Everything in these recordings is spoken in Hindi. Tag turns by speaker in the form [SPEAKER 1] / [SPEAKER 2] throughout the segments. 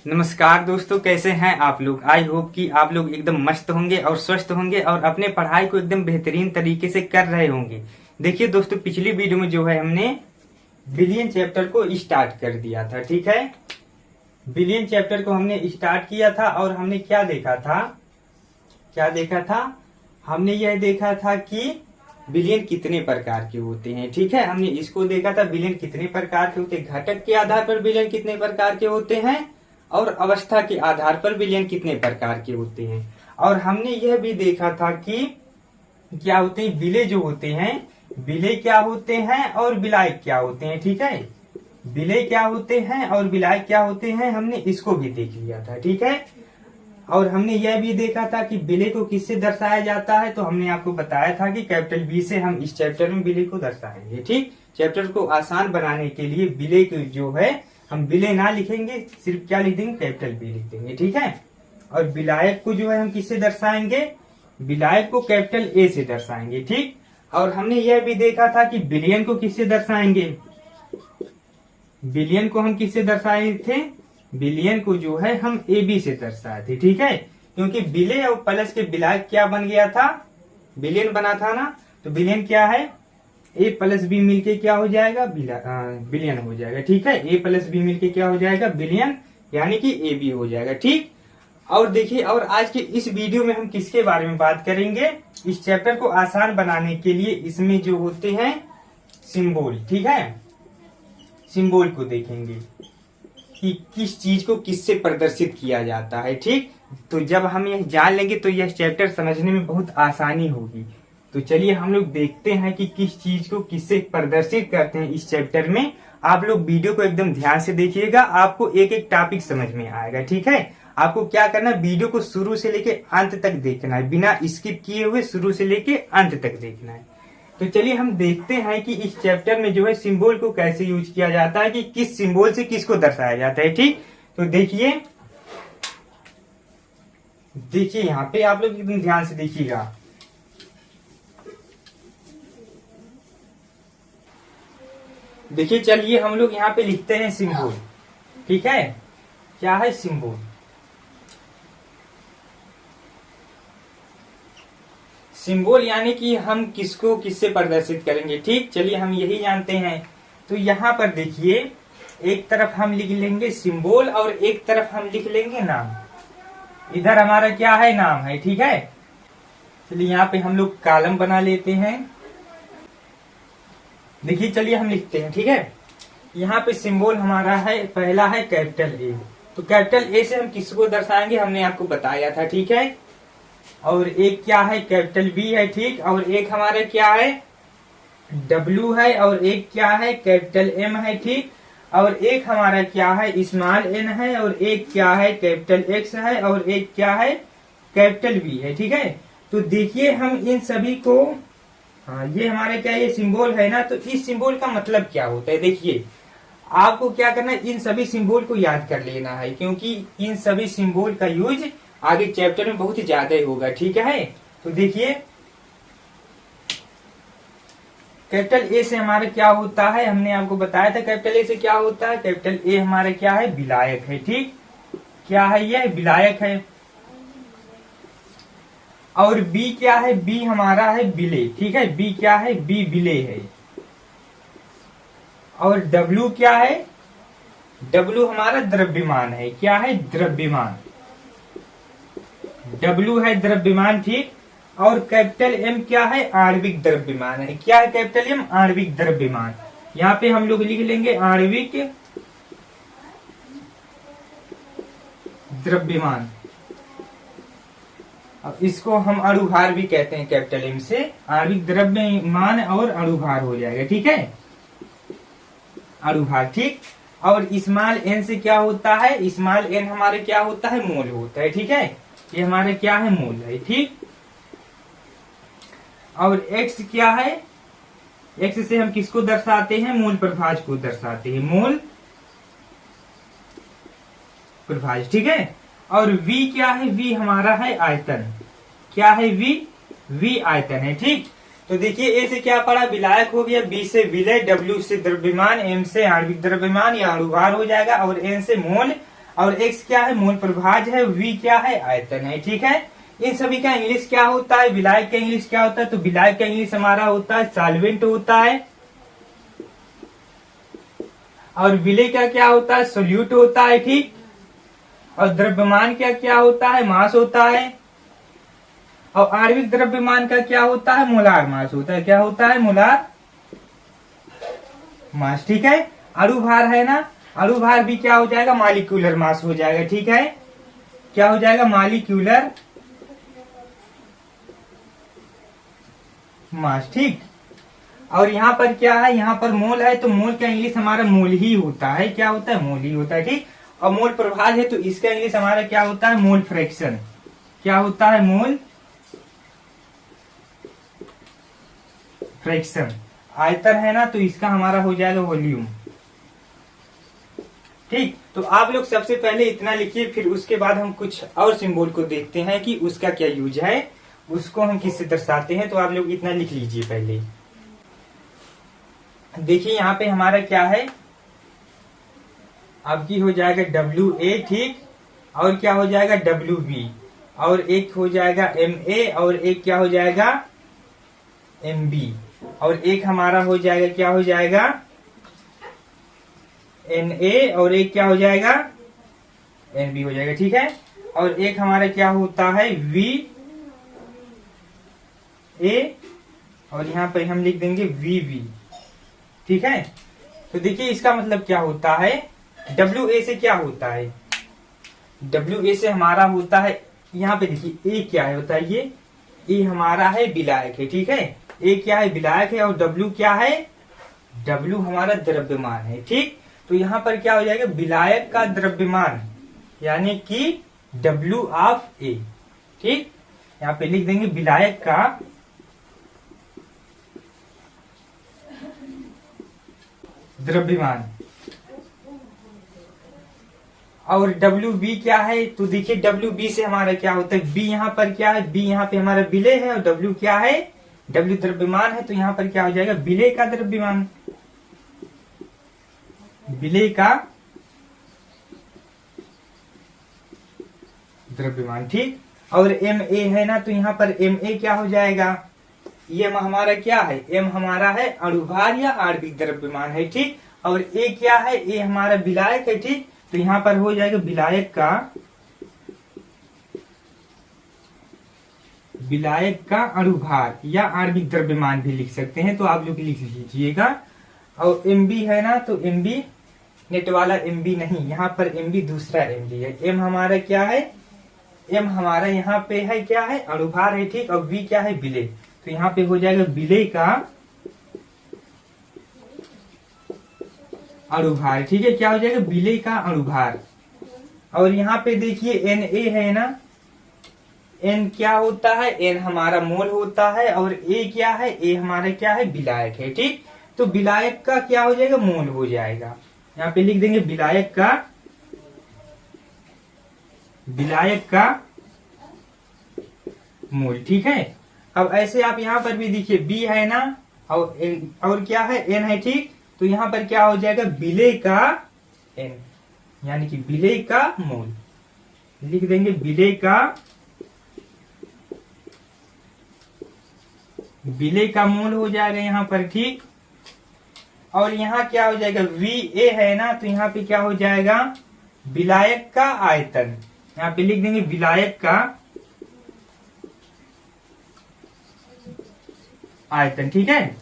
[SPEAKER 1] नमस्कार दोस्तों, कैसे हैं आप लोग। आई होप कि आप लोग एकदम मस्त होंगे और स्वस्थ होंगे और अपने पढ़ाई को एकदम बेहतरीन तरीके से कर रहे होंगे। देखिए दोस्तों, पिछली वीडियो में जो है हमने बिलियन चैप्टर को स्टार्ट कर दिया था। ठीक है, बिलियन चैप्टर को हमने स्टार्ट किया था और हमने क्या देखा था, हमने यह देखा था कि बिलियन कितने प्रकार के होते हैं। ठीक है, हमने इसको देखा था बिलियन कितने प्रकार के होते हैं, घटक के आधार पर बिलियन कितने प्रकार के होते हैं और अवस्था के आधार पर बिलियन कितने प्रकार के होते हैं। और हमने यह भी देखा था कि क्या होते हैं विलय जो होते हैं, विलय क्या होते हैं और विलायक क्या होते हैं। ठीक है, विलय क्या होते हैं और विलायक क्या होते हैं, हमने इसको भी देख लिया था। ठीक है, और हमने यह भी देखा था कि विलय को किससे दर्शाया जाता है। तो हमने आपको बताया था कि कैपिटल बी से हम इस चैप्टर में विलय को दर्शाएंगे। ठीक, चैप्टर को आसान बनाने के लिए विलय को जो है हम विलय ना लिखेंगे, सिर्फ क्या लिख देंगे, कैपिटल बी लिख देंगे। ठीक है, और विलायक को जो है हम किससे दर्शाएंगे, विलायक को कैपिटल ए से दर्शाएंगे। ठीक, और हमने यह भी देखा था कि बिलियन को किससे दर्शाएंगे, बिलियन को हम किससे दर्शाए थे, बिलियन को जो है हम ए बी से दर्शाए थे। ठीक है, क्योंकि विलय और प्लस के विलायक क्या बन गया था, बिलियन बना था ना। तो बिलियन क्या है, ए प्लस बी मिलके क्या हो जाएगा, बिलियन हो जाएगा। ठीक है, ए प्लस बी मिलके क्या हो जाएगा, बिलियन, यानी कि ए बी हो जाएगा। ठीक, और देखिए, और आज के इस वीडियो में हम किसके बारे में बात करेंगे, इस चैप्टर को आसान बनाने के लिए इसमें जो होते हैं सिंबल। ठीक है, सिंबल को देखेंगे कि किस चीज को किससे प्रदर्शित किया जाता है। ठीक, तो जब हम यह जान लेंगे तो यह चैप्टर समझने में बहुत आसानी होगी। तो चलिए हम लोग देखते हैं कि किस चीज को किससे प्रदर्शित करते हैं इस चैप्टर में। आप लोग वीडियो को एकदम ध्यान से देखिएगा, आपको एक एक टॉपिक समझ में आएगा। ठीक है, आपको क्या करना है, वीडियो को शुरू से लेके अंत तक देखना है, बिना स्किप किए हुए शुरू से लेके अंत तक देखना है। तो चलिए हम देखते हैं कि इस चैप्टर में जो है सिंबल को कैसे यूज किया जाता है, कि किस सिंबल से किसको दर्शाया जाता है। ठीक, तो देखिए यहाँ पे आप लोग एकदम ध्यान से देखिएगा। देखिए, चलिए हम लोग यहाँ पे लिखते हैं सिंबल। ठीक है, क्या है सिंबल, सिंबल यानी कि हम किसको किससे प्रदर्शित करेंगे। ठीक, चलिए हम यही जानते हैं। तो यहाँ पर देखिए, एक तरफ हम लिख लेंगे सिंबल और एक तरफ हम लिख लेंगे नाम। इधर हमारा क्या है, नाम है। ठीक है, चलिए यहाँ पे हम लोग कॉलम बना लेते हैं। देखिए, चलिए हम लिखते हैं। ठीक है, यहाँ पे सिंबल हमारा है, पहला है कैपिटल ए। तो कैपिटल ए से हम किसको दर्शाएंगे, हमने आपको बताया था। ठीक है, और एक क्या है, कैपिटल बी है। ठीक, और एक हमारे क्या है, डब्ल्यू है, और एक क्या है, कैपिटल एम है। ठीक, और एक हमारा क्या है, स्मॉल एन है, और एक क्या है, कैपिटल एक्स है, और एक क्या है, कैपिटल बी है। ठीक है, तो देखिए हम इन सभी को, हाँ ये हमारे क्या, ये सिंबल है ना। तो इस सिंबल का मतलब क्या होता है, देखिए आपको क्या करना है, इन सभी सिंबल को याद कर लेना है, क्योंकि इन सभी सिंबल का यूज आगे चैप्टर में बहुत ही ज्यादा होगा। ठीक है, तो देखिए कैपिटल ए से हमारे क्या होता है, हमने आपको बताया था कैपिटल ए से क्या होता है, कैपिटल ए हमारे क्या है, विलायक है। ठीक, क्या है, यह विलायक है। और बी क्या है, बी हमारा है विलय। ठीक है, बी क्या है, बी विलय है। और डब्ल्यू क्या है, डब्ल्यू हमारा द्रव्यमान है। क्या है, द्रव्यमान, डब्ल्यू है द्रव्यमान। ठीक, और कैपिटल एम क्या है, आणविक द्रव्यमान है। क्या है कैपिटल एम, आणविक द्रव्यमान। यहाँ पे हम लोग लिख लेंगे आणविक द्रव्यमान। अब इसको हम अणुभार भी कहते हैं, कैपिटल एम से आणविक द्रव्यमान और अणुभार हो जाएगा। ठीक है, अणुभार। ठीक, और स्मॉल एन से क्या होता है, स्मॉल एन हमारे क्या होता है, मोल होता है। ठीक है, ये हमारे क्या है, मोल है। ठीक, और एक्स क्या है, एक्स से हम किसको दर्शाते हैं, मोल प्रभाज को दर्शाते हैं, मोल प्रभाज। ठीक है, और v क्या है, v हमारा है आयतन। क्या है, v आयतन है। ठीक, तो देखिए ए से क्या पड़ा, विलायक हो गया, बी से विलय, डब्ल्यू से द्रव्यमान, एम से आणविक द्रव्यमान या अणुभार हो जाएगा, और एन से मोल, और x क्या है, मोल प्रभाज है, v क्या है, आयतन है। ठीक है, इन सभी का इंग्लिश क्या होता है, विलायक का इंग्लिश क्या होता है, तो विलायक का इंग्लिश हमारा होता है सॉल्वेंट होता है, और विलेय का क्या होता है, सोल्यूट होता है। ठीक, और द्रव्यमान क्या क्या होता है, मास होता है, और आणविक द्रव्यमान का क्या होता है, मोलार मास होता है। क्या होता है, मोलार मास। ठीक है, अणुभार है ना, अणुभार भी क्या हो जाएगा, मॉलिक्यूलर मास हो जाएगा। ठीक है, क्या हो जाएगा, मॉलिक्यूलर मास। ठीक, और यहाँ पर क्या है, यहाँ पर मोल है, तो मोल का इंग्लिश हमारा मोल ही होता है। क्या होता है, मोल ही होता है। ठीक, और मोल प्रभाज है तो इसका इंग्लिश हमारा क्या होता है, मोल फ्रैक्शन। क्या होता है, मोल फ्रैक्शन। आयतन है ना, तो इसका हमारा हो जाएगा वॉल्यूम। ठीक, तो आप लोग सबसे पहले इतना लिखिए, फिर उसके बाद हम कुछ और सिंबल को देखते हैं कि उसका क्या यूज है, उसको हम किससे दर्शाते हैं। तो आप लोग इतना लिख लीजिए पहले। देखिए यहाँ पे हमारा क्या है, आपकी हो जाएगा WA। ठीक, और क्या हो जाएगा, WB, और एक हो जाएगा MA, और एक क्या हो जाएगा, MB, और एक हमारा हो जाएगा, क्या हो जाएगा, NA, और एक क्या हो जाएगा, NB हो जाएगा। ठीक है, और एक हमारा क्या होता है, VA, और यहाँ पर हम लिख देंगे VB। ठीक है, तो देखिए इसका मतलब क्या होता है, WA से क्या होता है, WA से हमारा होता है, यहाँ पे देखिए A क्या है बताइए, A हमारा है विलायक है। ठीक है, A क्या है, विलायक है, और W क्या है, W हमारा द्रव्यमान है। ठीक, तो यहाँ पर क्या हो जाएगा, विलायक का द्रव्यमान, यानी कि W ऑफ A। ठीक, यहाँ पे लिख देंगे विलायक का द्रव्यमान, और WB क्या है, तो देखिए WB से हमारा क्या होता है, B यहाँ पर क्या है, B यहाँ पे हमारा विलेय है, और W क्या है, W द्रव्यमान है, तो यहाँ पर क्या हो जाएगा, विलेय का द्रव्यमान, विलेय का द्रव्यमान। ठीक, और MA है ना, तो यहाँ पर MA क्या हो जाएगा, M हमारा क्या है, M हमारा है अणुभार या आणविक द्रव्यमान है। ठीक, और A क्या है, A हमारा विलायक है। ठीक, तो यहाँ पर हो जाएगा विलायक का अणुभार या आणविक द्रव्यमान भी लिख सकते हैं, तो आप लोग लिख लीजिएगा। और MB है ना, तो MB नेट वाला MB नहीं, यहाँ पर MB दूसरा MB है। M हमारा क्या है, M हमारा यहाँ पे है क्या है, अणुभार है। ठीक, और V क्या है, विलेय, तो यहाँ पे हो जाएगा विलेय का अणुभार। ठीक है, क्या हो जाएगा, विलेय का अणुभार। और यहाँ पे देखिए Na है ना, N क्या होता है, N हमारा मोल होता है, और A क्या है, A हमारा क्या है, विलायक है। ठीक, तो विलायक का क्या हो जाएगा, मोल हो जाएगा। यहाँ पे लिख देंगे विलायक का मोल। ठीक है, अब ऐसे आप यहाँ पर भी देखिए B है ना, और क्या है, N है। ठीक, तो यहाँ पर क्या हो जाएगा, विलेय का N, यानी कि विलेय का मोल, लिख देंगे विलेय का मोल हो जाएगा यहाँ पर। ठीक, और यहाँ क्या हो जाएगा, VA है ना, तो यहाँ पे क्या हो जाएगा, विलायक का आयतन, यहाँ पे लिख देंगे विलायक का आयतन। ठीक है,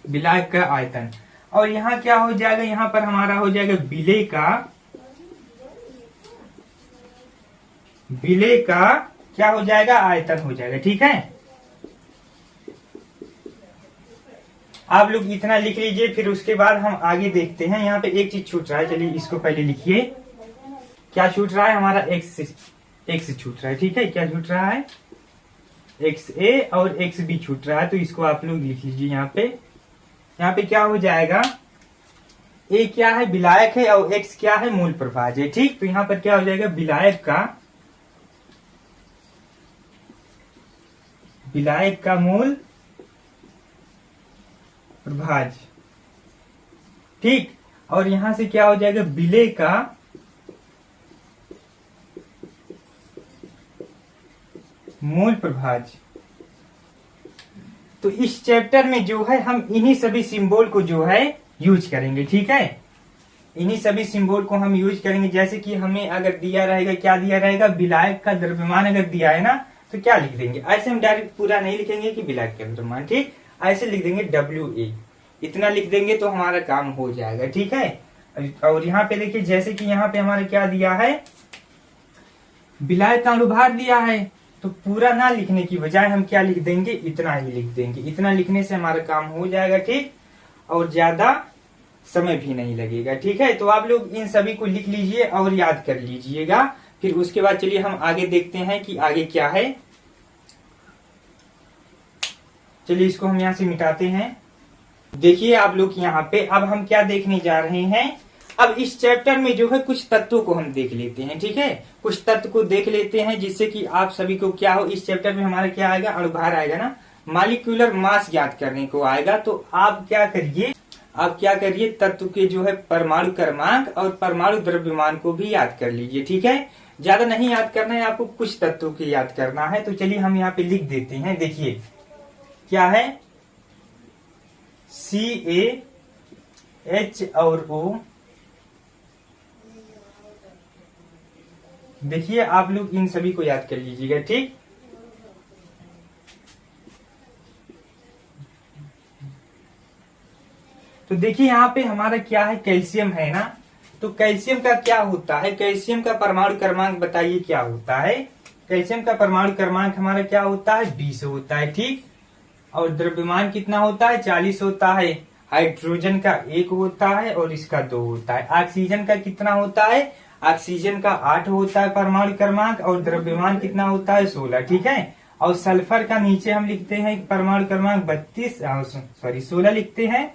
[SPEAKER 1] विलायक का आयतन। और यहाँ क्या हो जाएगा, यहाँ पर हमारा हो जाएगा विलेय का क्या हो जाएगा, आयतन हो जाएगा। ठीक है, आप लोग इतना लिख लीजिए, फिर उसके बाद हम आगे देखते हैं। यहाँ पे एक चीज छूट रहा है, चलिए इसको पहले लिखिए। क्या छूट रहा है, हमारा x छूट रहा है। ठीक है, क्या छूट रहा है, XA और XB छूट रहा है, तो इसको आप लोग लिख लीजिए। यहाँ पे क्या हो जाएगा, A क्या है, विलायक है, और X क्या है, मूल प्रभाज है। ठीक, तो यहाँ पर क्या हो जाएगा, विलायक का मूल प्रभाज। ठीक, और यहां से क्या हो जाएगा, विलेय का मूल प्रभाज्य। तो इस चैप्टर में जो है हम इन्हीं सभी सिंबल को जो है यूज करेंगे, ठीक है। इन्हीं सभी सिंबल को हम यूज करेंगे। जैसे कि हमें अगर दिया रहेगा, क्या दिया रहेगा, विलायक का द्रव्यमान अगर दिया है ना, तो क्या लिख देंगे, ऐसे हम डायरेक्ट पूरा नहीं लिखेंगे कि विलायक का द्रव्यमान, ठीक, ऐसे लिख देंगे WA, इतना लिख देंगे तो हमारा काम हो जाएगा, ठीक है। और यहाँ पे देखिए, जैसे कि यहाँ पे हमारा क्या दिया है, विलायक का अनुभार दिया है, तो पूरा ना लिखने की बजाय हम क्या लिख देंगे, इतना ही लिख देंगे। इतना लिखने से हमारा काम हो जाएगा, ठीक, और ज्यादा समय भी नहीं लगेगा, ठीक है। तो आप लोग इन सभी को लिख लीजिए और याद कर लीजिएगा। फिर उसके बाद चलिए हम आगे देखते हैं कि आगे क्या है। चलिए इसको हम यहाँ से मिटाते हैं। देखिए आप लोग यहाँ पे अब हम क्या देखने जा रहे हैं, अब इस चैप्टर में जो है कुछ तत्वों को हम देख लेते हैं, ठीक है। कुछ तत्व को देख लेते हैं जिससे कि आप सभी को क्या हो, इस चैप्टर में हमारा क्या आएगा, अणुभार आएगा ना, मॉलिक्यूलर मास ज्ञात करने को आएगा। तो आप क्या करिए, तत्व के जो है परमाणु क्रमांक और परमाणु द्रव्यमान को भी याद कर लीजिए, ठीक है। ज्यादा नहीं याद करना है आपको, कुछ तत्वों को याद करना है। तो चलिए हम यहाँ पे लिख देते हैं। देखिए क्या है, CaH और O। देखिए आप लोग इन सभी को याद कर लीजिएगा, ठीक। तो देखिए यहाँ पे हमारा क्या है, कैल्शियम है ना। तो कैल्शियम का क्या होता है, कैल्शियम का परमाणु क्रमांक बताइए क्या होता है। कैल्शियम का परमाणु क्रमांक हमारा क्या होता है, 20 होता है, ठीक। और द्रव्यमान कितना होता है, 40 होता है। हाइड्रोजन का 1 होता है और इसका 2 होता है। ऑक्सीजन का कितना होता है, ऑक्सीजन का 8 होता है परमाणु क्रमांक और द्रव्यमान कितना होता है, 16, ठीक है। और सल्फर का नीचे हम लिखते हैं परमाणु क्रमांक 16 लिखते हैं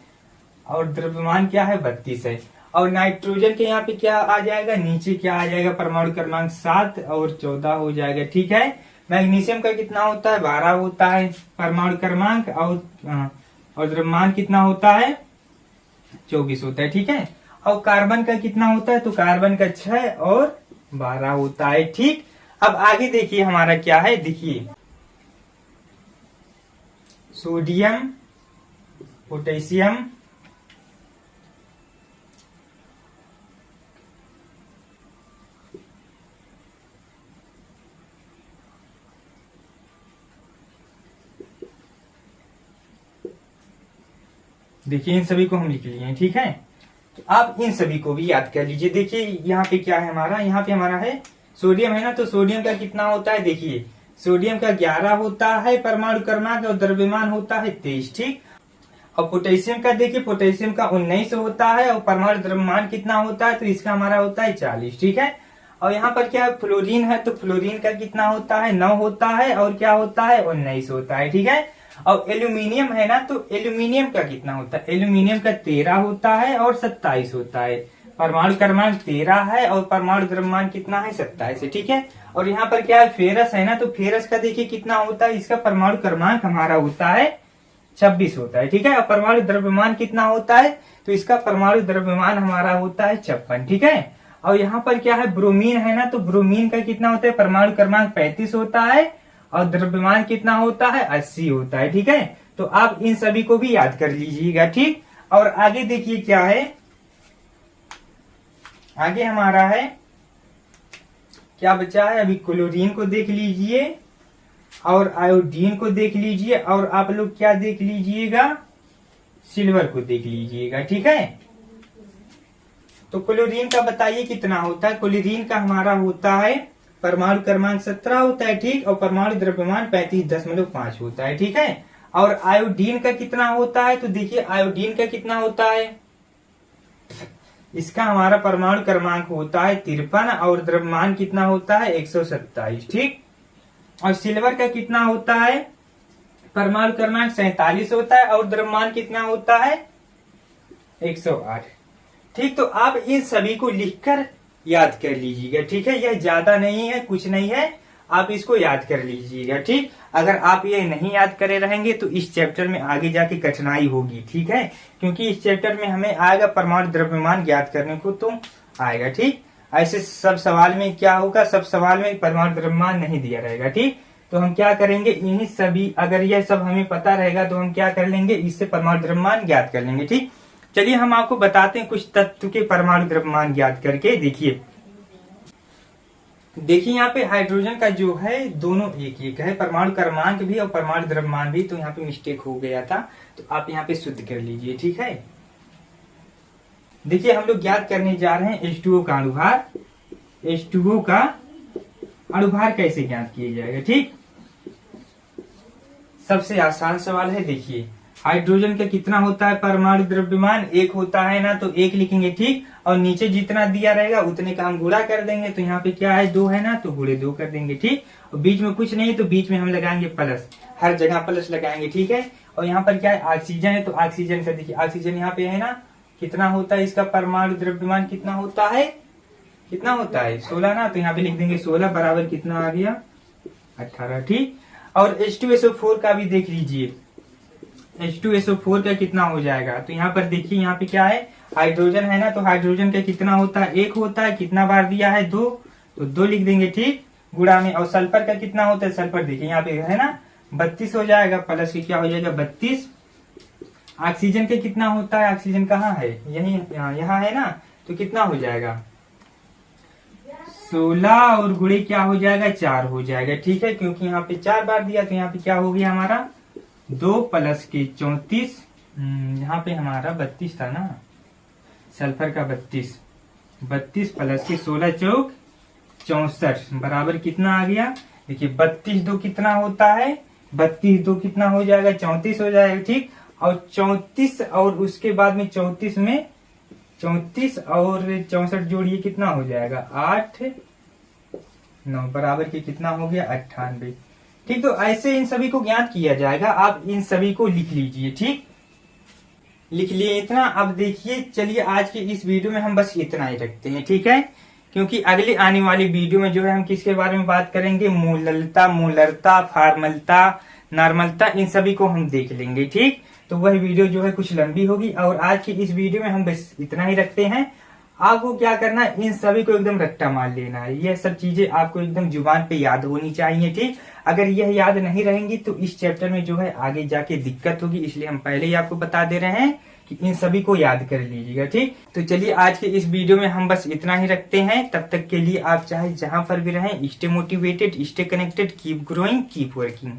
[SPEAKER 1] और द्रव्यमान क्या है, 32 है। और नाइट्रोजन के यहाँ पे क्या आ जाएगा, नीचे क्या आ जाएगा, परमाणु क्रमांक 7 और 14 हो जाएगा, ठीक है। मैग्नीशियम का कितना होता है, 12 होता है परमाणु क्रमांक और द्रव्यमान कितना होता है, 24 होता है, ठीक है। और कार्बन का कितना होता है, तो कार्बन का 6 और 12 होता है, ठीक। अब आगे देखिए हमारा क्या है, देखिए सोडियम, पोटेशियम, देखिए इन सभी को हम लिख लिए हैं, ठीक है। तो आप इन सभी को भी याद कर लीजिए। देखिए यहाँ पे क्या है हमारा, यहाँ पे हमारा है सोडियम है ना। तो सोडियम का कितना होता है, देखिए सोडियम का 11 होता है परमाणु क्रमांक और द्रव्यमान होता है 23, ठीक। और पोटेशियम का देखिए, पोटेशियम का 19 होता है और परमाणु द्रव्यमान कितना होता है, तो इसका हमारा होता है 40, ठीक है। और यहाँ पर क्या है, फ्लोरीन है, तो फ्लोरीन का कितना होता है, 9 होता है और क्या होता है, 19 होता है, ठीक है। और एल्यूमिनियम है ना, तो एल्यूमिनियम का कितना होता है, एल्यूमिनियम का 13 होता है और 27 होता है। परमाणु क्रमांक 13 है और परमाणु द्रव्यमान कितना है, 27 है, ठीक है। और यहाँ पर क्या है, फेरस है ना, तो फेरस का देखिए कितना होता है, इसका परमाणु क्रमांक हमारा होता है 26 होता है, ठीक है। और परमाणु द्रव्यमान कितना होता है, तो इसका परमाणु द्रव्यमान हमारा होता है 56, ठीक है। और यहाँ पर क्या है, ब्रोमीन है ना, तो ब्रोमीन का कितना होता है, परमाणु क्रमांक 35 होता है और द्रव्यमान कितना होता है, 80 होता है, ठीक है। तो आप इन सभी को भी याद कर लीजिएगा, ठीक। और आगे देखिए क्या है, आगे हमारा है क्या बचा है, अभी क्लोरीन को देख लीजिए और आयोडीन को देख लीजिए और आप लोग क्या देख लीजिएगा, सिल्वर को देख लीजिएगा, ठीक है। तो क्लोरीन का बताइए कितना होता है, क्लोरीन का हमारा होता है परमाणु क्रमांक 17 होता है, ठीक। और परमाणु द्रव्यमान 35.5 होता है, ठीक है। और आयोडीन का कितना होता है, तो देखिए आयोडीन का कितना होता है, इसका हमारा परमाणु क्रमांक होता है 53 और द्रव्यमान कितना होता है, 127, ठीक। और सिल्वर का कितना होता है, परमाणु क्रमांक 47 होता है और द्रव्यमान कितना होता है, 108, ठीक। तो आप इन सभी को लिखकर याद कर लीजिएगा, ठीक है। यह ज्यादा नहीं है, कुछ नहीं है, आप इसको याद कर लीजिएगा, ठीक। अगर आप ये नहीं याद करे रहेंगे तो इस चैप्टर में आगे जाके कठिनाई होगी, ठीक है। क्योंकि इस चैप्टर में हमें आएगा परमाणु द्रव्यमान ज्ञात करने को तो आएगा, ठीक। ऐसे सब सवाल में क्या होगा, सब सवाल में परमाणु द्रव्यमान नहीं दिया रहेगा, ठीक। तो हम क्या करेंगे, इन्हीं सभी, अगर यह सब हमें पता रहेगा तो हम क्या कर लेंगे, इससे परमाणु द्रव्यमान ज्ञात कर लेंगे। ठीक, चलिए हम आपको बताते हैं कुछ तत्व के परमाणु द्रव्यमान ज्ञात करके। देखिए यहाँ पे हाइड्रोजन का जो है दोनों एक एक है, परमाणु क्रमांक भी और परमाणु द्रव्यमान भी, तो यहाँ पे मिस्टेक हो गया था, तो आप यहाँ पे शुद्ध कर लीजिए। ठीक है, देखिए हम लोग ज्ञात करने जा रहे हैं H2O का अणुभार। H2O का अणुभार कैसे ज्ञात किया जाएगा। ठीक, सबसे आसान सवाल है। देखिए हाइड्रोजन का कितना होता है परमाणु द्रव्यमान, एक होता है ना, तो एक लिखेंगे। ठीक, और नीचे जितना दिया रहेगा उतने का हम गुणा कर देंगे, तो यहाँ पे क्या है 2 है ना, तो गुणे 2 कर देंगे। ठीक, और बीच में कुछ नहीं, तो बीच में हम लगाएंगे प्लस, हर जगह प्लस लगाएंगे। ठीक है, और यहाँ पर क्या है ऑक्सीजन है, तो ऑक्सीजन का देखिए ऑक्सीजन यहाँ पे है ना, कितना होता है इसका परमाणु द्रव्यमान, कितना होता है 16 ना, तो यहाँ पे लिख देंगे 16 बराबर कितना आ गया 18। ठीक, और H2SO4 का भी देख लीजिए, H2SO4 का कितना हो जाएगा, तो यहाँ पर देखिए यहाँ पे क्या है हाइड्रोजन है ना, तो हाइड्रोजन का कितना होता है, एक होता है, कितना बार दिया है 2, तो 2 लिख देंगे। ठीक, गुणा में, और सल्फर का कितना होता है, सल्फर देखिए यहाँ पे है ना 32 हो जाएगा, प्लस के क्या हो जाएगा 32। ऑक्सीजन के कितना होता है, ऑक्सीजन कहाँ है, यही यहाँ है ना, तो कितना हो जाएगा 16 और गुणे क्या हो जाएगा 4 हो जाएगा। ठीक है, क्योंकि यहाँ पे 4 बार दिया, तो यहाँ पे क्या हो गया हमारा 2 प्लस के 34, यहाँ पे हमारा 32 था ना, सल्फर का 32 प्लस के 16 चौक 64 बराबर कितना आ गया। देखिए 32 दो कितना होता है, 32 दो कितना हो जाएगा 34 हो जाएगा। ठीक, और 34 और उसके बाद में 34 में 34 और 64 जोड़िए कितना हो जाएगा 8 9 बराबर के कितना हो गया 98। ठीक, तो ऐसे इन सभी को ज्ञात किया जाएगा, आप इन सभी को लिख लीजिए। ठीक, लिख लिए इतना। अब देखिए चलिए आज की इस वीडियो में हम बस इतना ही रखते हैं। ठीक है, क्योंकि अगली आने वाली वीडियो में जो है हम किसके बारे में बात करेंगे, मूललता, मूलरता, फार्मलता, नॉर्मलता, इन सभी को हम देख लेंगे। ठीक, तो वह वीडियो जो है कुछ लंबी होगी, और आज की इस वीडियो में हम बस इतना ही रखते हैं। आपको क्या करना है, इन सभी को एकदम रट्टा मार लेना है, यह सब चीजें आपको एकदम जुबान पे याद होनी चाहिए। ठीक, अगर यह याद नहीं रहेंगी तो इस चैप्टर में जो है आगे जाके दिक्कत होगी, इसलिए हम पहले ही आपको बता दे रहे हैं कि इन सभी को याद कर लीजिएगा। ठीक, तो चलिए आज के इस वीडियो में हम बस इतना ही रखते हैं। तब तक के लिए आप चाहे जहां पर भी रहें, stay motivated, stay connected, keep growing, keep working.